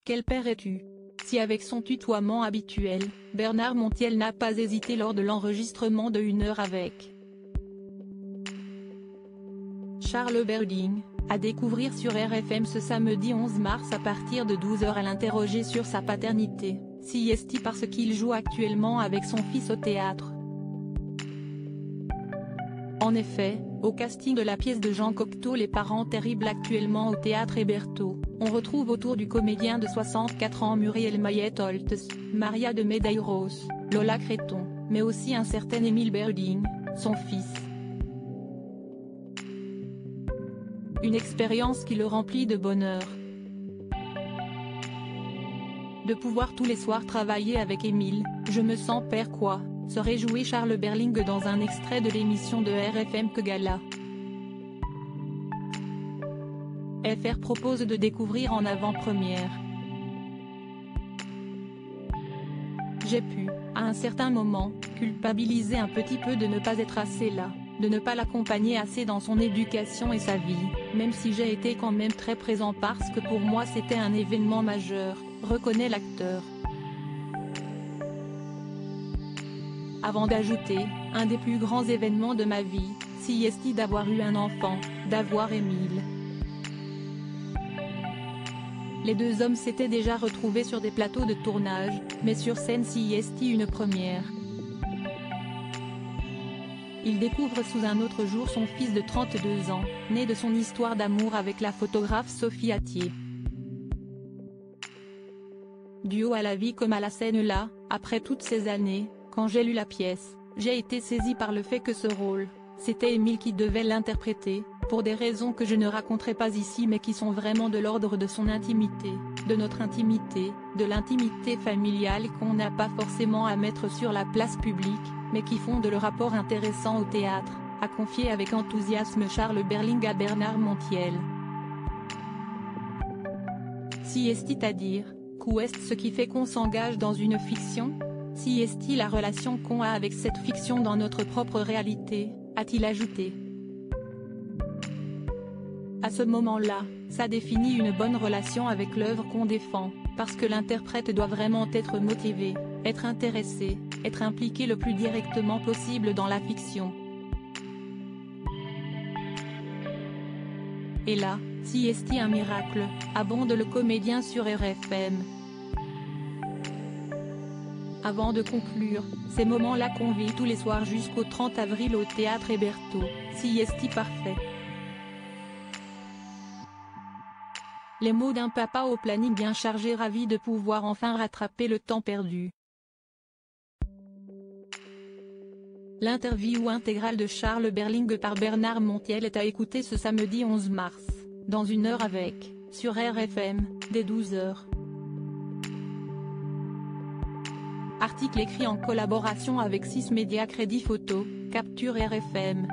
Quel père es-tu? Si avec son tutoiement habituel, Bernard Montiel n'a pas hésité lors de l'enregistrement de Une heure avec Charles Berling, à découvrir sur RFM ce samedi 11 mars à partir de 12h. À l'interroger sur sa paternité, si est-il parce qu'il joue actuellement avec son fils au théâtre. En effet, au casting de la pièce de Jean Cocteau Les parents terribles actuellement au théâtre Hébertot, on retrouve autour du comédien de 64 ans Muriel Mayet-Holtz, Maria de Medeiros, Lola Creton, mais aussi un certain Émile Berling, son fils. Une expérience qui le remplit de bonheur. De pouvoir tous les soirs travailler avec Émile, je me sens père quoi, se réjouit Charles Berling dans un extrait de l'émission de RFM Que Gala. FR propose de découvrir en avant-première. J'ai pu, à un certain moment, culpabiliser un petit peu de ne pas être assez là, de ne pas l'accompagner assez dans son éducation et sa vie, même si j'ai été quand même très présent parce que pour moi c'était un événement majeur, reconnaît l'acteur. Avant d'ajouter, un des plus grands événements de ma vie, si est d'avoir eu un enfant, d'avoir Émile. Les deux hommes s'étaient déjà retrouvés sur des plateaux de tournage, mais sur scène si est une première. Il découvre sous un autre jour son fils de 32 ans, né de son histoire d'amour avec la photographe Sophie Attier. Duo à la vie comme à la scène là, après toutes ces années, quand j'ai lu la pièce, j'ai été saisie par le fait que ce rôle, c'était Émile qui devait l'interpréter, pour des raisons que je ne raconterai pas ici mais qui sont vraiment de l'ordre de son intimité, de notre intimité, de l'intimité familiale qu'on n'a pas forcément à mettre sur la place publique, mais qui font de le rapport intéressant au théâtre, a confié avec enthousiasme Charles Berling à Bernard Montiel. Si est-il à dire, qu'est ce qui fait qu'on s'engage dans une fiction? Si est-il la relation qu'on a avec cette fiction dans notre propre réalité, a-t-il ajouté. À ce moment-là, ça définit une bonne relation avec l'œuvre qu'on défend, parce que l'interprète doit vraiment être motivé, être intéressé, être impliqué le plus directement possible dans la fiction. Et là, si est un miracle, abonde le comédien sur RFM. Avant de conclure, ces moments-là qu'on vit tous les soirs jusqu'au 30 avril au théâtre Hébertot, si est parfait. Les mots d'un papa au planning bien chargé, ravi de pouvoir enfin rattraper le temps perdu. L'interview intégrale de Charles Berling par Bernard Montiel est à écouter ce samedi 11 mars, dans Une heure avec, sur RFM, dès 12h. Article écrit en collaboration avec 6 médias Crédit Photo, Capture RFM.